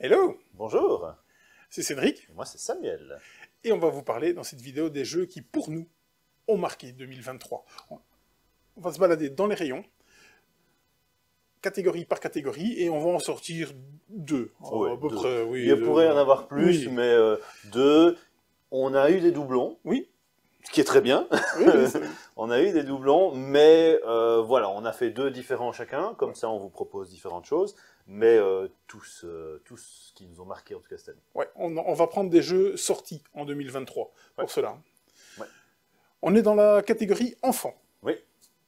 Hello, Bonjour, c'est Cédric, et moi c'est Samuel. et on va vous parler dans cette vidéo des jeux qui, pour nous, ont marqué 2023. On va se balader dans les rayons, catégorie par catégorie, et on va en sortir deux, Ouais, à peu deux. près, oui. Il pourrait y en avoir plus, oui. mais deux. On a eu des doublons, Oui, ce qui est très bien. oui, oui, On a eu des doublons, mais voilà, on a fait deux différents chacun, comme ça on vous propose différentes choses, mais tous qui nous ont marqué en tout cas cette année. ouais, on va prendre des jeux sortis en 2023, Ouais. pour cela. Ouais. On est dans la catégorie enfant. Oui,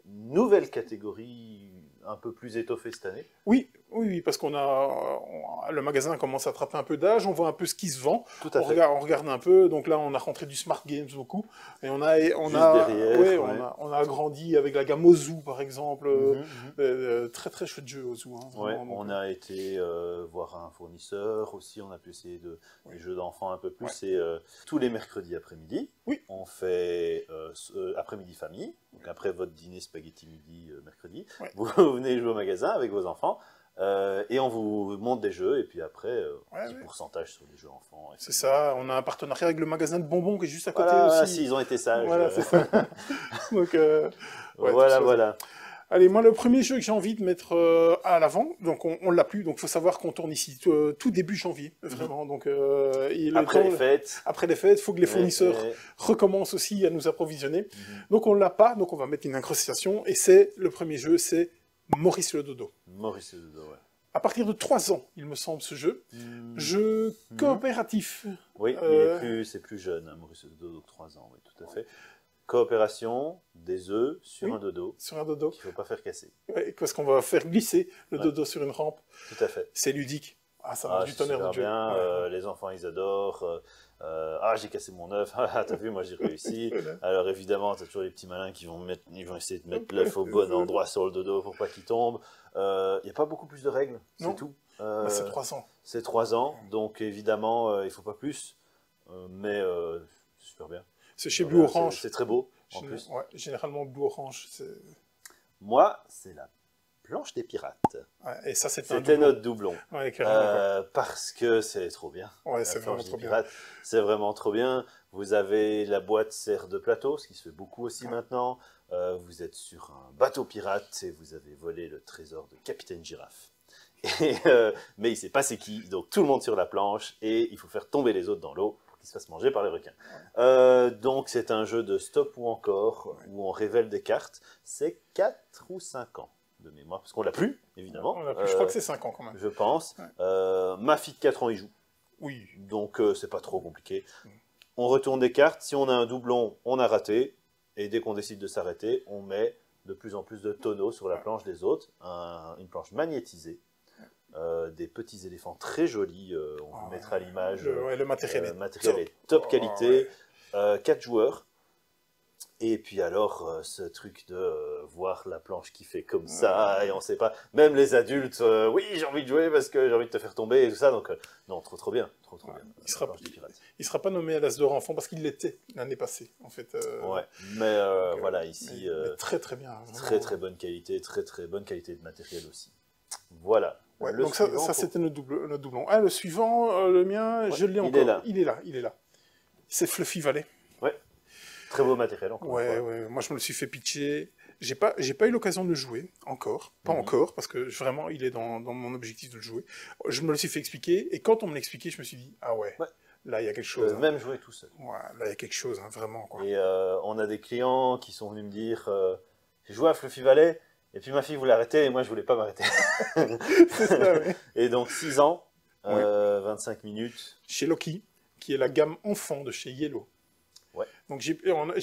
nouvelle catégorie un peu plus étoffée cette année. Oui, oui, oui, parce le magasin commence à attraper un peu d'âge, on voit un peu ce qui se vend, Tout à fait. on regarde un peu, donc là on a rentré du Smart Games beaucoup, et Juste derrière, ouais, ouais. on a agrandi avec la gamme Ozu par exemple, très très chouette jeu Ozu. Hein, Ouais, vraiment, on a été voir un fournisseur aussi, on a pu essayer des jeux d'enfants un peu plus. Ouais. C'est tous les mercredis après-midi. Oui. On fait après-midi famille, donc après votre dîner spaghetti midi mercredi. Ouais. Vous venez jouer au magasin avec vos enfants et on vous montre des jeux et puis après, petit pourcentage sur les jeux enfants. C'est ça, on a un partenariat avec le magasin de bonbons qui est juste à côté Voilà, aussi. s'ils ont été sages. Voilà, c'est ça. Donc, ouais, Voilà, tout ça. voilà. Allez, moi, le premier jeu que j'ai envie de mettre à l'avant, donc on l'a plus, donc il faut savoir qu'on tourne ici tout début janvier, vraiment. Donc, il est Après temps- les fêtes. Après les fêtes, il faut que les fournisseurs Ouais. recommencent aussi à nous approvisionner. Donc on l'a pas, donc on va mettre une incrustation, et c'est le premier jeu, c'est Maurice le Dodo. Maurice Dodo, ouais. À partir de 3 ans, il me semble, ce jeu. Jeu coopératif. Oui, c'est plus jeune, hein, Maurice Dodo, 3 ans, oui, tout à fait. Coopération, des œufs sur un dodo, sur un dodo. qu'il ne faut pas faire casser. Ouais, parce qu'on va faire glisser le dodo sur une rampe. Tout à fait. C'est ludique. Ah, ça marche du tonnerre de super jeu. bien, Ouais. les enfants ils adorent. J'ai cassé mon œuf, t'as vu, moi j'ai réussi. Voilà. Alors évidemment, t'as toujours les petits malins qui vont essayer de mettre l'œuf au bon endroit sur le dodo pour pas qu'il tombe. Il n'y a pas beaucoup plus de règles, c'est tout. Bah, c'est 3 ans. C'est 3 ans, donc évidemment, il ne faut pas plus, mais c'est super bien. C'est chez Blue Orange. C'est très beau, en plus. Ouais, généralement, Blue Orange, Moi, c'est la planche des pirates. ouais, et ça, C'était notre doublon. Ouais, carrément. Parce que c'est trop bien. Ouais, c'est vraiment trop bien. C'est vraiment trop bien. Vous avez la boîte serre de plateau, ce qui se fait beaucoup aussi maintenant. Vous êtes sur un bateau pirate et vous avez volé le trésor de Capitaine Girafe. Mais il ne sait pas c'est qui, donc tout le monde sur la planche et il faut faire tomber les autres dans l'eau pour qu'ils se fassent manger par les requins. Donc c'est un jeu de stop ou encore où on révèle des cartes. C'est 4 ou 5 ans de mémoire, parce qu'on l'a plus, évidemment. Je crois que c'est 5 ans quand même. Je pense. Ouais. Ma fille de 4 ans y joue. Oui. Donc c'est pas trop compliqué. On retourne des cartes, si on a un doublon, on a raté, et dès qu'on décide de s'arrêter, on met de plus en plus de tonneaux sur la planche des autres, une planche magnétisée. Des petits éléphants très jolis, on vous mettra l'image. Le matériel est top qualité. 4 joueurs. Et puis alors, ce truc de voir la planche qui fait comme ça, et on sait pas, même les adultes, oui, j'ai envie de jouer parce que j'ai envie de te faire tomber et tout ça, donc non, trop bien, trop bien. Il sera pas nommé à l'As d'or enfant parce qu'il l'était l'année passée, en fait. Ouais, mais voilà, ici, mais très bien. Vraiment. Très bonne qualité, très bonne qualité de matériel aussi. Voilà. Ouais, donc ça c'était notre doublon. Ah, le suivant, le mien, je l'ai encore. Il est là. C'est Fluffy Valley. Ouais. Très beau matériel encore. Ouais. Moi je me le suis fait pitcher. J'ai pas eu l'occasion de le jouer encore, pas encore, parce que vraiment il est dans mon objectif de le jouer. Je me le suis fait expliquer et quand on me l'expliquait, je me suis dit ah ouais. Là, il y a quelque chose. Même jouer tout seul. Ouais, là, il y a quelque chose, hein, vraiment. Quoi. Et on a des clients qui sont venus me dire j'ai joué à Fluffy Valley, et puis ma fille voulait arrêter, et moi, je voulais pas m'arrêter. C'est ça, oui. Et donc, 6 ans, 25 minutes. Chez Loki, qui est la gamme enfant de chez Yellow. Ouais. Donc, j'ai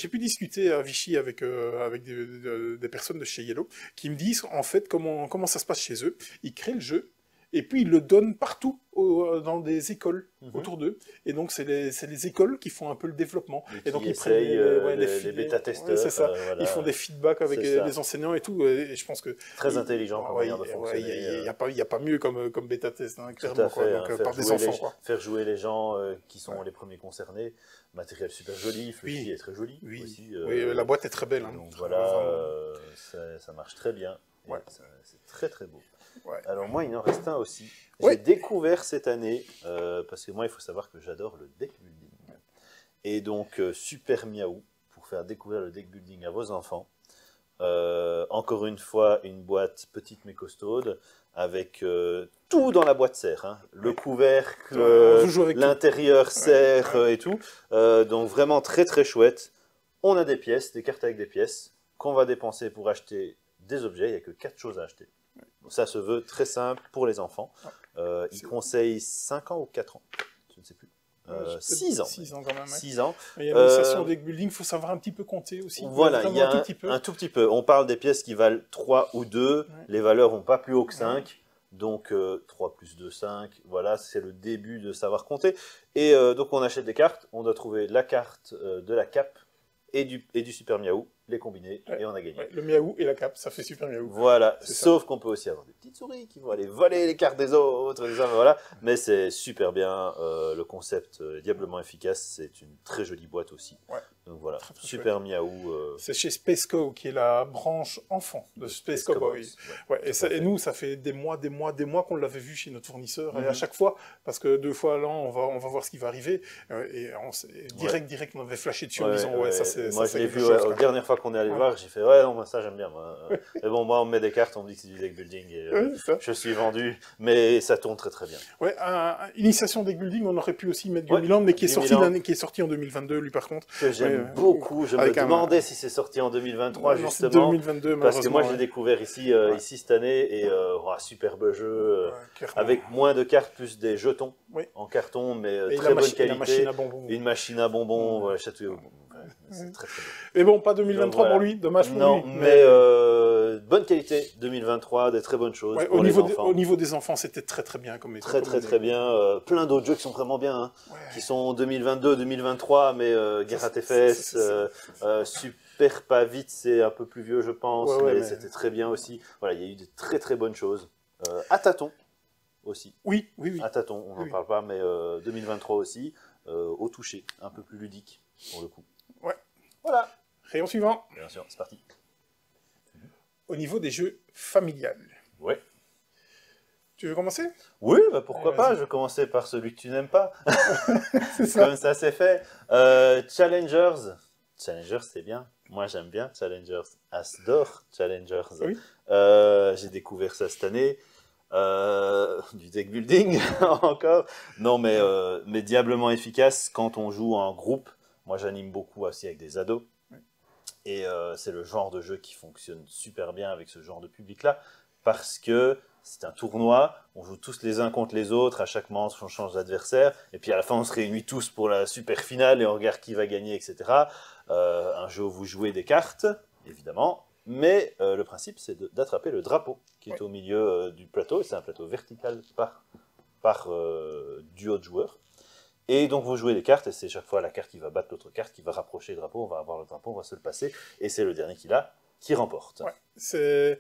pu discuter à Vichy avec des personnes de chez Yellow qui me disent, en fait, comment ça se passe chez eux. Ils créent le jeu, et puis ils le donnent partout dans des écoles autour d'eux. Et donc, c'est les écoles qui font un peu le développement. Et donc, ils prennent les bêta-testeurs. C'est ça. Voilà. Ils font des feedbacks avec les enseignants et tout. Et je pense que... Très intelligent comme manière de fonctionner. Il n'y a pas mieux comme bêta-test, hein, clairement. Tout à fait, quoi. Donc, par des enfants. Faire jouer les gens qui sont les premiers concernés. Matériel super joli. Fluffy est très joli. Oui. Aussi, la boîte est très belle. Hein. Donc voilà, ça marche très bien. Ouais. C'est très beau. Ouais. Alors moi, il en reste un aussi. Ouais. J'ai découvert cette année, parce que moi, il faut savoir que j'adore le deck building. Et donc, Super Miaou, pour faire découvrir le deck building à vos enfants. Encore une fois, une boîte petite mais costaude, avec tout dans la boîte serre. Hein. Le couvercle, l'intérieur serre et tout. Donc vraiment très très chouette. On a des pièces, des cartes avec des pièces, qu'on va dépenser pour acheter des objets. Il n'y a que 4 choses à acheter. Ça se veut très simple pour les enfants. Ils conseillent 5 ans ou 4 ans, je ne sais plus. 6 ans. 6 ans quand même. 6 ans. Il y a l'initiation deck building, il faut savoir un petit peu compter aussi. Voilà, il y a un tout petit peu. On parle des pièces qui valent 3 ou 2. Les valeurs vont pas plus haut que 5. Donc 3 plus 2, 5. Voilà, c'est le début de savoir compter. Et donc on achète des cartes. On doit trouver la carte de la cape et du Super Miaou, les combiner, et on a gagné. Le Miaou et la cape, ça fait Super Miaou. Voilà, sauf qu'on peut aussi avoir des petites souris qui vont aller voler les cartes des autres, voilà. Mais c'est super bien, le concept est diablement efficace, c'est une très jolie boîte aussi. Ouais. Donc voilà, très Super Miaou. C'est chez Space Co, qui est la branche enfant de Space Cowboys. Et nous, ça fait des mois qu'on l'avait vu chez notre fournisseur. Et à chaque fois, parce que 2 fois à l'an, on va voir ce qui va arriver. Et direct, on avait flashé dessus en disant, ça c'est. Moi, je l'ai vu la dernière fois qu'on est allé le voir, j'ai fait, non, moi, ça j'aime bien. Moi. Mais bon, moi, on me met des cartes, on me dit que c'est du deck building. Et, je suis vendu, mais ça tourne très très bien. Ouais, initiation deck building, on aurait pu aussi mettre Gummiland, mais qui est sorti en 2022, lui par contre. Que j'aime beaucoup. Je me demandais si c'est sorti en 2023, justement. 2022, parce que moi, je l'ai découvert ici cette année, et superbe jeu, avec moins de cartes, plus des jetons en carton, mais très bonne qualité. Une machine à bonbons, chatouille. C'est très très bon. Mais bon, pas 2023 pour lui, dommage pour lui. Non, mais bonne qualité, 2023, des très bonnes choses pour les enfants. Au niveau des enfants, c'était très très bien. Très bien. Plein d'autres jeux qui sont vraiment bien, qui sont 2022, 2023, mais Guerre à TFS, Super Pas Vite, c'est un peu plus vieux je pense, mais c'était très bien aussi. Voilà, il y a eu de très très bonnes choses. À tâtons aussi. Oui. À tâtons, on n'en parle pas, mais 2023 aussi, au toucher, un peu plus ludique pour le coup. Ouais. Voilà. Rayon suivant. Bien sûr, c'est parti. Au niveau des jeux familiales. Ouais. Tu veux commencer? Oui, pourquoi pas. Je vais commencer par celui que tu n'aimes pas. C'est ça. Comme ça, c'est fait. Challengers. Challengers, c'est bien. Moi, j'aime bien Challengers. Asdor Challengers. Oui. J'ai découvert ça cette année. Du deck building encore. Non, mais diablement efficace quand on joue en groupe. Moi, j'anime beaucoup aussi avec des ados. Et c'est le genre de jeu qui fonctionne super bien avec ce genre de public-là. Parce que c'est un tournoi, on joue tous les uns contre les autres, à chaque manche on change d'adversaire, et puis à la fin on se réunit tous pour la super finale et on regarde qui va gagner, etc. Un jeu où vous jouez des cartes, évidemment, mais le principe c'est d'attraper le drapeau qui est au milieu du plateau. C'est un plateau vertical par duo de joueurs. Et donc vous jouez des cartes, et c'est chaque fois la carte qui va battre l'autre carte, qui va rapprocher le drapeau, on va avoir le drapeau, on va se le passer, et c'est le dernier qui l'a, qui remporte. Ouais,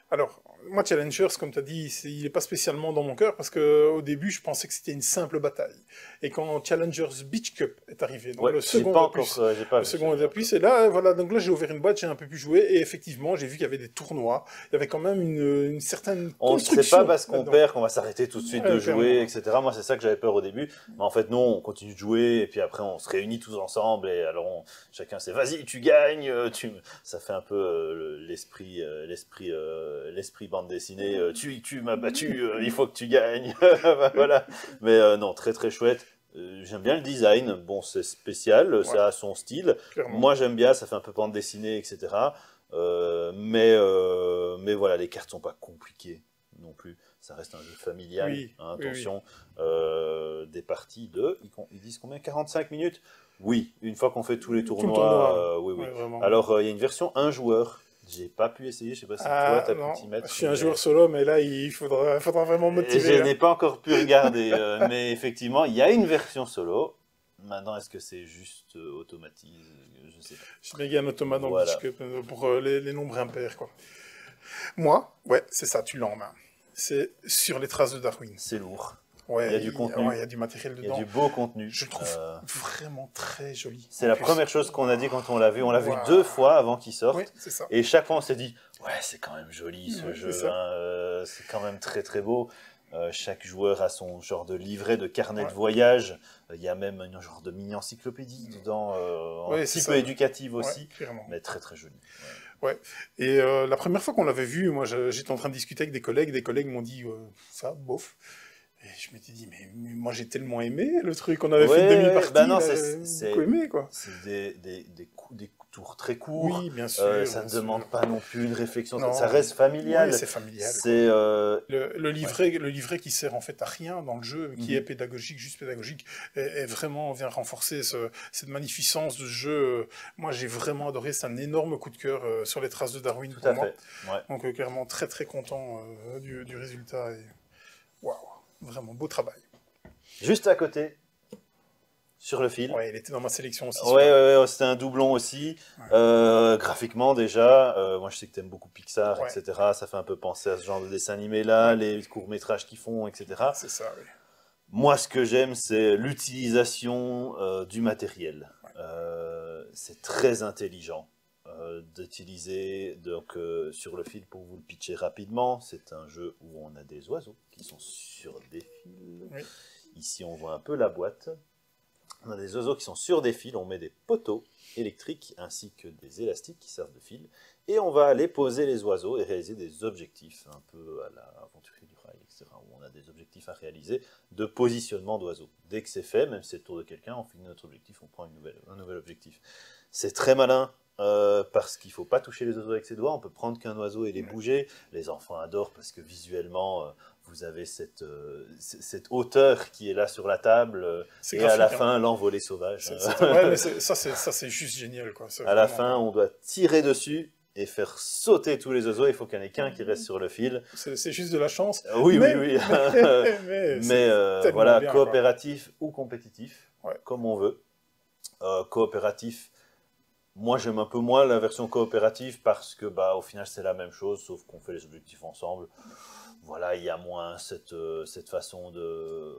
alors, moi, Challengers, comme tu as dit, il n'est pas spécialement dans mon cœur, parce qu'au début, je pensais que c'était une simple bataille. Et quand Challengers Beach Cup est arrivé, donc le second opus, et là, voilà, donc là, j'ai ouvert une boîte, j'ai un peu pu jouer, et effectivement, j'ai vu qu'il y avait des tournois, il y avait quand même une certaine construction. On ne sait pas parce qu'on perd qu'on va s'arrêter tout de suite de jouer, etc. Moi, c'est ça que j'avais peur au début. Mais en fait, non, on continue de jouer, et puis après, on se réunit tous ensemble, et alors chacun sait, vas-y, tu gagnes, ça fait un peu l'esprit bande dessinée, tu m'as battu, il faut que tu gagnes. Voilà. Mais non, très très chouette. J'aime bien le design, bon c'est spécial, ça a son style. Clairement. Moi j'aime bien, ça fait un peu bande dessinée, etc. Mais voilà, les cartes sont pas compliquées non plus. Ça reste un jeu familial, attention. Des parties de, ils disent combien, 45 minutes? Oui, une fois qu'on fait tous les tournois, oui. Alors il y a une version 1 joueur. J'ai pas pu essayer, je sais pas si toi t'as pu t'y mettre. Je suis un joueur solo, mais là il faudra vraiment me motiver. Je n'ai pas encore pu regarder, mais effectivement, il y a une version solo. Maintenant, est-ce que c'est juste automatisé? Je sais pas. Je mets un automat dans le Beach Cup pour les nombres impairs, quoi. Moi, c'est ça, tu l'as en main. C'est Sur les traces de Darwin. C'est lourd. Ouais, il y a du contenu. ouais, il y a du matériel Il y a dedans. du beau contenu. Je le trouve vraiment très joli. C'est la première chose qu'on a dit quand on l'a vu. On l'a vu Wow. 2 fois avant qu'il sorte. Oui, c'est ça. Et chaque fois, on s'est dit, ouais, c'est quand même joli ce Ouais, jeu. c'est ça. Hein, c'est quand même très très beau. Chaque joueur a son genre de livret, de carnet Ouais. de voyage. Il y a même un genre de mini-encyclopédie dedans, un Ouais, petit c'est peu ça. éducative aussi, Ouais, clairement. mais très très joli. Et la première fois qu'on l'avait vu, moi j'étais en train de discuter avec des collègues m'ont dit ça, bof. Et je m'étais dit, mais moi j'ai tellement aimé le truc, on avait fait une demi-partie, bah non, j'ai beaucoup aimé quoi. C'est des tours très courts. Oui, bien sûr. Ça ne bien demande sûr. pas non plus une réflexion, Non. ça reste familial. Oui, c'est familial. C'est Le livret qui sert en fait à rien dans le jeu, qui est pédagogique, juste pédagogique, est vraiment vient renforcer cette magnificence de ce jeu. Moi, j'ai vraiment adoré. C'est un énorme coup de cœur sur les traces de Darwin tout pour à moi. fait. Ouais. Donc clairement très très content du résultat. Et... waouh, vraiment beau travail. Juste à côté, sur le fil. Ouais, il était dans ma sélection aussi. Ouais, c'était un doublon aussi. Graphiquement déjà, moi je sais que tu aimes beaucoup Pixar, Ouais. etc. Ça fait un peu penser à ce genre de dessin animé là, les courts-métrages qu'ils font, etc. C'est ça, oui. Moi ce que j'aime c'est l'utilisation du matériel. C'est très intelligent d'utiliser donc sur le fil pour vous le pitcher rapidement. C'est un jeu où on a des oiseaux qui sont sur des fils. Oui. Ici on voit un peu la boîte. On a des oiseaux qui sont sur des fils, on met des poteaux électriques ainsi que des élastiques qui servent de fil, et on va aller poser les oiseaux et réaliser des objectifs, un peu à la Aventurier du Rail, etc., où on a des objectifs à réaliser de positionnement d'oiseaux. Dès que c'est fait, même si c'est le tour de quelqu'un, on finit notre objectif, on prend un nouvel objectif. C'est très malin, parce qu'il ne faut pas toucher les oiseaux avec ses doigts, on peut prendre qu'un oiseau et les bouger. Les enfants adorent parce que visuellement, vous avez cette hauteur qui est là sur la table, C'est et à la graphique, fin, l'envolée sauvage. Ouais, mais ça, c'est juste génial, quoi. À la fin, on doit tirer dessus et faire sauter tous les oiseaux. Il faut qu'il n'y en ait qu'un qui reste sur le fil. C'est juste de la chance. Oui. Mais c'est voilà, bien, coopératif ou compétitif, Ouais. comme on veut. Coopératif, moi j'aime un peu moins la version coopérative parce que au final c'est la même chose, sauf qu'on fait les objectifs ensemble. Voilà, il y a moins cette façon de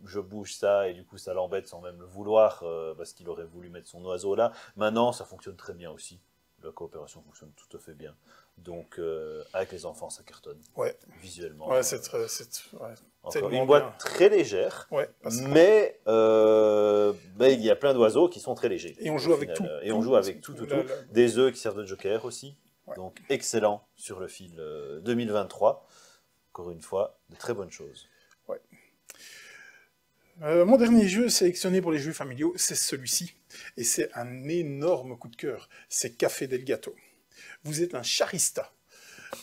je bouge ça et du coup ça l'embête sans même le vouloir parce qu'il aurait voulu mettre son oiseau là. Maintenant ça fonctionne très bien aussi. La coopération fonctionne tout à fait bien. Donc avec les enfants ça cartonne. Ouais. Visuellement. Ouais, Encore tellement une boîte bien. très légère. Ouais, parce que- Mais il y a plein d'oiseaux qui sont très légers. Et on joue au avec tout. Et on joue avec tout. Des œufs qui servent de joker aussi. Ouais. Donc excellent sur le fil 2023. Encore une fois, de très bonnes choses. Mon dernier jeu sélectionné pour les jeux familiaux, c'est celui-ci. Et c'est un énorme coup de cœur. C'est Café Del Gato. Vous êtes un charista.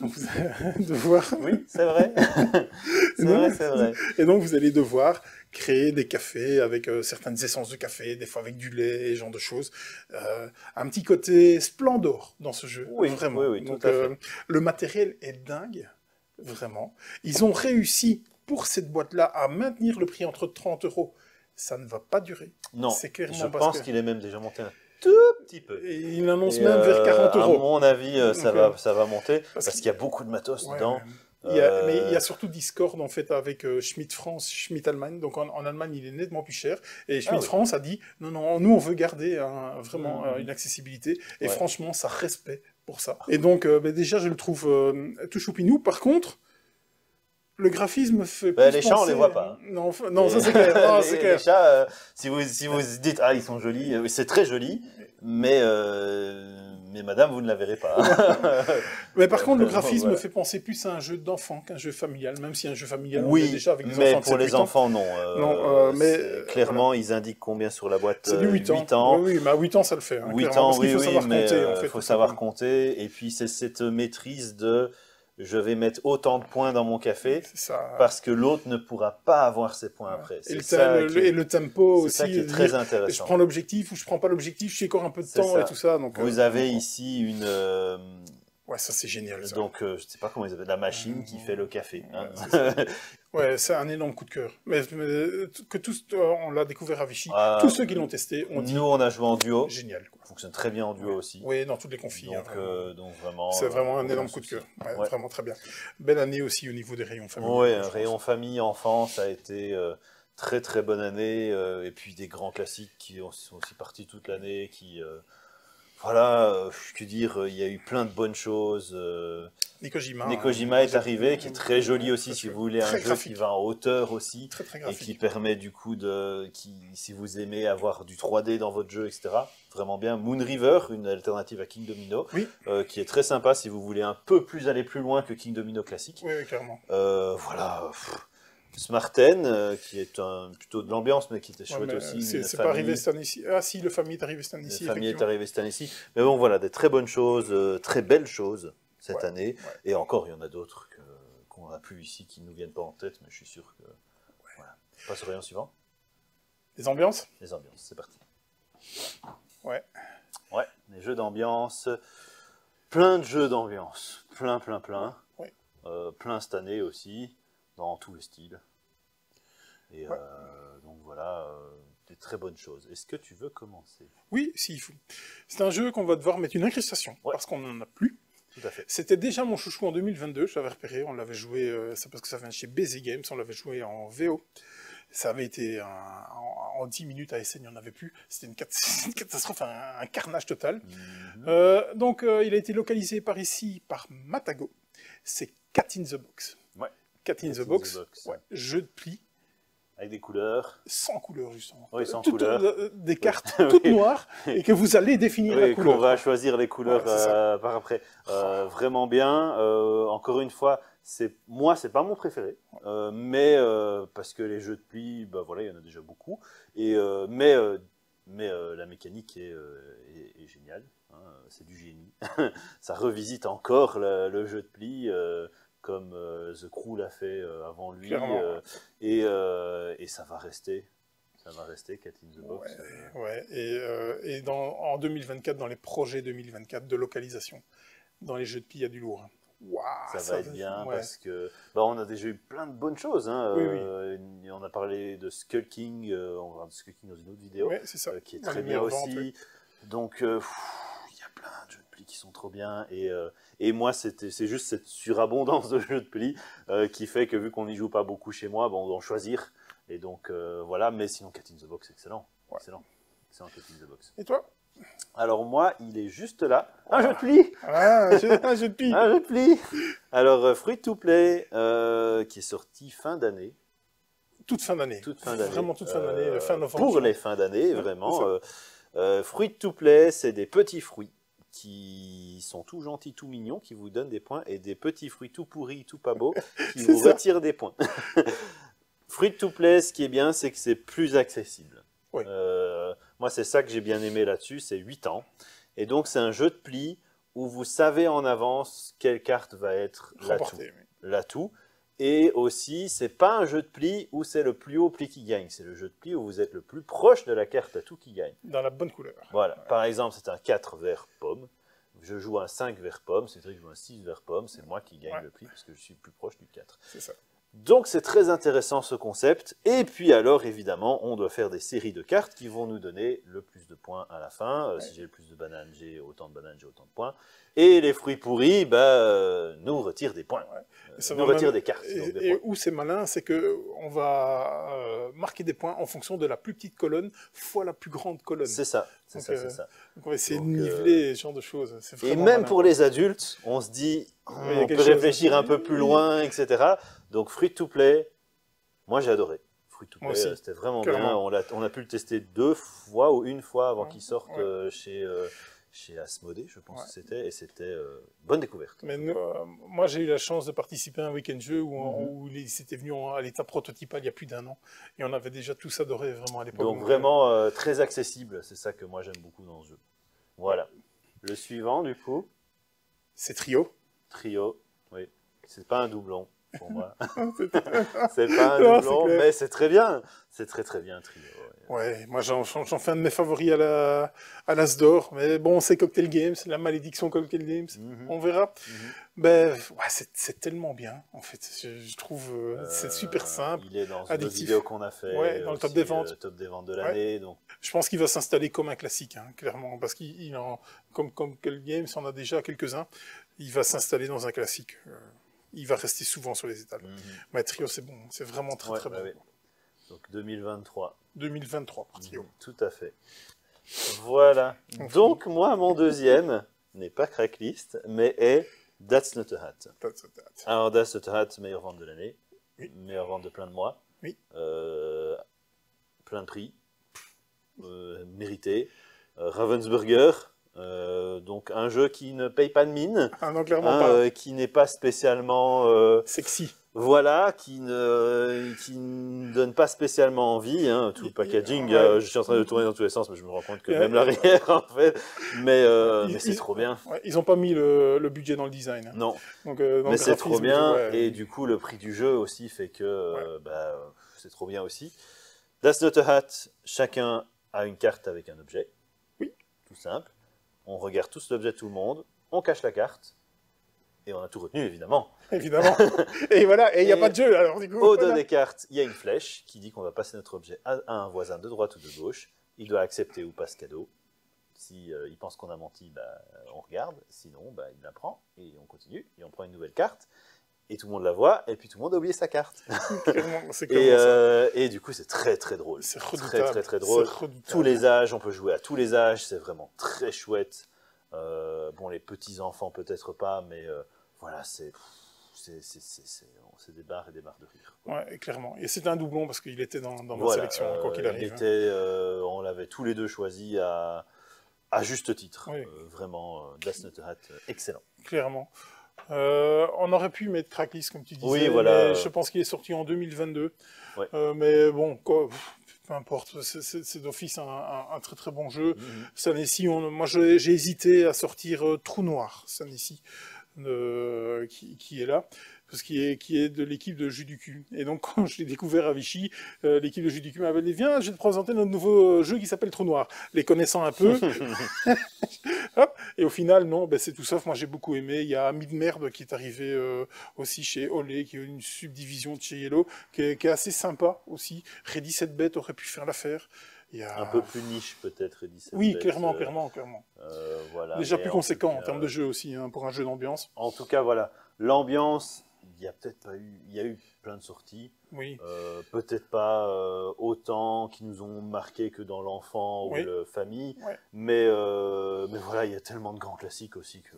Vous allez devoir... Oui, c'est vrai. c'est vrai. Et donc, vous allez devoir créer des cafés avec certaines essences de café, des fois avec du lait, et ce genre de choses. Un petit côté splendor dans ce jeu. Oui, vraiment. oui, Donc, tout à fait. le matériel est dingue. Vraiment. Ils ont réussi, pour cette boîte-là, à maintenir le prix entre 30 €. Ça ne va pas durer. Non, C'est clairement je parce pense que- qu'il est même déjà monté un tout petit peu. Et il annonce Et, même vers 40 À €. mon avis, ça Donc, va monter, parce parce qu'il y a beaucoup de matos Ouais, dedans. ouais. Mais il y a surtout Discord en fait avec Schmidt France, Schmidt Allemagne. Donc en Allemagne, il est nettement plus cher. Et Schmidt oui. France a dit non, nous on veut garder vraiment une accessibilité. Et Ouais. franchement, ça respect pour ça. Et donc déjà, je le trouve tout choupinou. Par contre, le graphisme fait plus les chats, on penser- les voit pas. Non, ça c'est clair. Non, les, c'est les clair. chats, si vous dites ah ils sont jolis, c'est très joli, mais madame vous ne la verrez pas. Mais par contre, le graphisme Voilà. fait penser plus à un jeu d'enfant qu'un jeu familial, même si un jeu familial, on Oui, est déjà avec des mais enfants de pour 7, les 8 ans. enfants non. Non, mais, clairement ils indiquent combien sur la boîte. C'est du 8 ans. 8 ans. Oui, mais à 8 ans, ça le fait. Hein, 8 clairement, ans, parce qu'il oui, faut savoir mais compter, en fait. faut tout savoir simplement. compter. Et puis c'est cette maîtrise de je vais mettre autant de points dans mon café C'est ça. parce que l'autre ne pourra pas avoir ses points après. Et C'est le, ça le- qui est- et le tempo c'est aussi. ça qui est de très dire, intéressant. je prends l'objectif ou je prends pas l'objectif, j'ai encore un peu de C'est temps ça. et tout ça. Donc, Vous avez ici une Ouais, ça c'est génial. Ça. Donc, je ne sais pas comment ils appellent, la machine qui fait le café. Hein. Ouais, c'est un énorme coup de cœur. Mais que tous, on l'a découvert à Vichy. Ah, Tous ceux qui l'ont testé ont dit. Nous, on a joué en duo. Génial. Quoi. Ça fonctionne très bien en duo aussi. Oui, dans toutes les config. Donc, donc vraiment. C'est vraiment un énorme coup de cœur. Ouais, ouais. Vraiment très bien. Belle année aussi au niveau des rayons famille. Oui, un rayon famille, enfant, ça a été très très bonne année. Et puis des grands classiques qui sont aussi partis toute l'année, qui. Voilà, que dire, il y a eu plein de bonnes choses. Nekojima est arrivé, qui est très joli aussi, si vous voulez, un jeu qui va en hauteur aussi, et qui permet du coup si vous aimez avoir du 3D dans votre jeu, etc. Vraiment bien. Moon River, une alternative à King Domino, qui est très sympa si vous voulez un peu plus aller plus loin que King Domino classique. Oui, clairement. Voilà. Smarten, qui est plutôt de l'ambiance, mais qui était chouette aussi. C'est pas arrivé cette année-ci. Ah si, le famille est arrivé cette année-ci. Le famille est arrivé cette année-ci. Mais bon, voilà, des très bonnes choses, très belles choses cette année. Ouais. Et encore, il y en a d'autres qu'on n'a plus ici, qui ne nous viennent pas en tête, mais je suis sûr que... Voilà. On passe au rayon suivant. Les ambiances ? Les ambiances, c'est parti. Ouais. Ouais, les jeux d'ambiance. Plein de jeux d'ambiance. Plein. Ouais. Plein cette année aussi. Dans tous les styles. Et donc voilà, des très bonnes choses. Est-ce que tu veux commencer ? Oui, s'il faut. C'est un jeu qu'on va devoir mettre une incrustation, parce qu'on n'en a plus. Tout à fait. C'était déjà mon chouchou en 2022, je l'avais repéré, on l'avait joué, c'est parce que ça vient de chez Busy Games, on l'avait joué en VO. Ça avait été en 10 minutes à essayer, il n'y en avait plus. C'était une catastrophe, un carnage total. Donc il a été localisé par ici, par Matago. C'est Cat in the Box. Ouais. Cat in the Box, ouais, jeu de pli. Avec des couleurs. Sans couleurs, justement. Oui, sans couleurs. Des cartes toutes noires, et que vous allez définir la couleur. On va choisir les couleurs par après. Vraiment bien. Encore une fois, moi, c'est pas mon préféré. Mais parce que les jeux de pli, bah, voilà, il y en a déjà beaucoup. Et, mais la mécanique est géniale. Hein, c'est du génie. Ça revisite encore le jeu de pli. Comme The Crew l'a fait avant lui, et ça va rester. Ça va rester Cat in the Box. Ouais. Et en 2024, dans les projets 2024 de localisation, dans les jeux de pli, il y a du lourd. Wow, ça va être bien parce que on a déjà eu plein de bonnes choses. Hein. Oui. On a parlé de Skull King, on va voir de Skull King dans une autre vidéo, qui est très bien aussi. Donc, il y a plein de jeux de pli qui sont trop bien. Et moi, c'est juste cette surabondance de jeux de pli qui fait que vu qu'on n'y joue pas beaucoup chez moi, on doit en choisir. Et donc, voilà. Mais sinon, Cat in the Box, excellent. Ouais. Excellent Cat in the Box. Et toi ? Alors moi, il est juste là. Un jeu de pli. Un jeu de pli. Un jeu de pli. Alors, Free to Play, qui est sorti fin d'année. Toute fin d'année. Vraiment toute fin d'année, fin novembre. Pour les fins d'année, vraiment. Free to Play, c'est des petits fruits qui sont tout gentils, tout mignons, qui vous donnent des points, et des petits fruits tout pourris, tout pas beaux, qui vous retirent des points. Free to Play, ce qui est bien, c'est que c'est plus accessible. Oui. Moi, c'est ça que j'ai bien aimé là-dessus, c'est 8 ans. Et donc, c'est un jeu de pli où vous savez en avance quelle carte va être l'atout. Et aussi, c'est pas un jeu de pli où c'est le plus haut pli qui gagne. C'est le jeu de pli où vous êtes le plus proche de la carte atout qui gagne. Dans la bonne couleur. Voilà. Ouais. Par exemple, c'est un 4 vert pomme. Je joue un 5 vert pomme. Cédric joue un 6 vert pomme. C'est moi qui gagne le pli parce que je suis plus proche du 4. C'est ça. Donc c'est très intéressant ce concept, et puis alors évidemment on doit faire des séries de cartes qui vont nous donner le plus de points à la fin. Si j'ai le plus de bananes, j'ai autant de bananes, j'ai autant de points. Et les fruits pourris nous retirent des points, nous retirent des cartes. Et où c'est malin, c'est qu'on va marquer des points en fonction de la plus petite colonne fois la plus grande colonne. C'est ça, c'est ça. Donc on va essayer de niveler ce genre de choses. Et même malin, pour les adultes, on se dit, on peut réfléchir un peu plus loin, etc. Donc Free to Play, moi j'ai adoré. Free to Play, c'était vraiment bien. On a pu le tester 2 fois ou une fois avant qu'il sorte chez Asmodée, je pense que c'était, et c'était bonne découverte. Mais moi j'ai eu la chance de participer à un week-end jeu où c'était venu à l'état prototypal il y a plus d'1 an, et on avait déjà tous adoré vraiment à l'époque. Donc vraiment très accessible, c'est ça que moi j'aime beaucoup dans ce jeu. Voilà. Le suivant du coup, c'est Trio. Trio, oui. C'est pas un doublon. Pour moi. C'est pas un doublon, mais c'est très bien. C'est très très bien, Trio. Ouais, moi j'en fais un de mes favoris à l'As d'or, mais bon, c'est Cocktail Games, la malédiction Cocktail Games, on verra. Ben, ouais, c'est tellement bien, en fait, je trouve, c'est super simple, Il est dans une autre addictif. vidéo qu'on a fait, Ouais, dans le top des ventes. top des ventes de l'année. Donc... Je pense qu'il va s'installer comme un classique, hein, clairement, parce qu'il en, comme Cocktail Games, on a déjà quelques-uns, il va s'installer dans un classique. Il va rester souvent sur les étals. Mais Trio, c'est bon, c'est vraiment très bon. Ouais. Donc 2023. 2023 pour Trio. Tout à fait. Voilà. Donc moi, mon deuxième n'est pas Cracklist, mais est That's Not a Hat. Alors That's Not a Hat, meilleure vente de l'année, meilleure vente de plein de mois, plein de prix, mérité. Ravensburger. Donc un jeu qui ne paye pas de mine, non, clairement pas. Qui n'est pas spécialement sexy. Voilà, qui ne donne pas spécialement envie, hein, tout le packaging. Je suis en train de tourner dans tous les sens, mais je me rends compte que même l'arrière, en fait. Mais c'est trop bien. Ils n'ont pas mis le budget dans le design. Hein. Non. Donc, mais c'est trop bien, et du coup, le prix du jeu aussi fait que c'est trop bien aussi. That's Not a Hat, chacun a une carte avec un objet. Oui. Tout simple. On regarde tous l'objet de tout le monde, on cache la carte, et on a tout retenu, évidemment. Évidemment. Et voilà, et il n'y a pas de jeu, alors du coup. Au dos des cartes, il y a une flèche qui dit qu'on va passer notre objet à un voisin de droite ou de gauche. Il doit accepter ou pas ce cadeau. Si il pense qu'on a menti, on regarde. Sinon, il la prend, et on continue, et on prend une nouvelle carte. Et tout le monde la voit, et puis tout le monde a oublié sa carte. Et du coup, c'est très très drôle. C'est redoutable. Très drôle. Tous les âges, on peut jouer à tous les âges, c'est vraiment très chouette. Bon, les petits enfants peut-être pas, mais voilà, c'est des barres et des barres de rire. Ouais, clairement. Et c'était un doublon parce qu'il était dans ma sélection, quoi qu'il arrive. On l'avait tous les deux choisi à juste titre. Oui. Vraiment, That's Not a Hat, excellent. Clairement. On aurait pu mettre Cracklist, comme tu disais, oui, voilà. mais je pense qu'il est sorti en 2022. Ouais. Mais bon, quoi, peu importe, c'est d'office un très très bon jeu. Cette année-ci, moi j'ai hésité à sortir Trou Noir, cette année-ci, qui est là, parce qui est de l'équipe de Jus du Cul. Et donc quand je l'ai découvert à Vichy, l'équipe de Jus du Cul m'avait dit « Viens, je vais te présenter notre nouveau jeu qui s'appelle Trou Noir ». Les connaissant un peu... Hop. Et au final, non, c'est tout sauf. Moi, j'ai beaucoup aimé. Il y a Ami de Merde qui est arrivé aussi chez Olé, qui est une subdivision de chez Yellow, qui est assez sympa aussi. Ready Set Bet aurait pu faire l'affaire. Un peu plus niche, peut-être, Ready Set Bet. Oui, clairement. Voilà, déjà plus conséquent en termes de jeu aussi, hein, pour un jeu d'ambiance. En tout cas, voilà. L'ambiance, il y a peut-être pas eu... Il y a eu plein de sorties. Oui. Peut-être pas autant qui nous ont marqué que dans l'enfant ou la famille, mais voilà, il y a tellement de grands classiques aussi que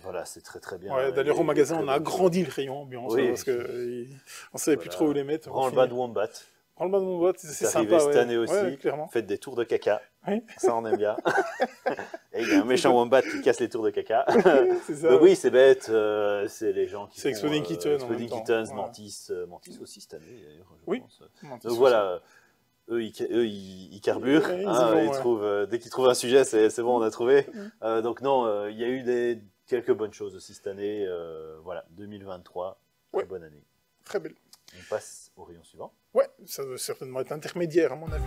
voilà, c'est très très bien. Ouais, d'ailleurs au magasin, on a agrandi le rayon ambiance parce que on savait plus trop où les mettre. Branle-bas de Wombat. Branle-bas de Wombat, c'est sympa. Arrivé cette année aussi. Clairement. Faites des tours de caca. Ça, on aime bien. Et il y a un méchant Wombat qui casse les tours de caca. C'est ça. Oui, c'est bête. C'est les gens qui c'est Exploding Kittens. Exploding Kittens, Mantis aussi cette année, d'ailleurs, je pense. Mantis donc voilà, eux, ils carburent. Dès qu'ils trouvent un sujet, c'est bon, on a trouvé. Donc non, il y a eu quelques bonnes choses aussi cette année. Voilà, 2023, très bonne année. Très belle. On passe au rayon suivant. Ouais, ça doit certainement être intermédiaire, à mon avis.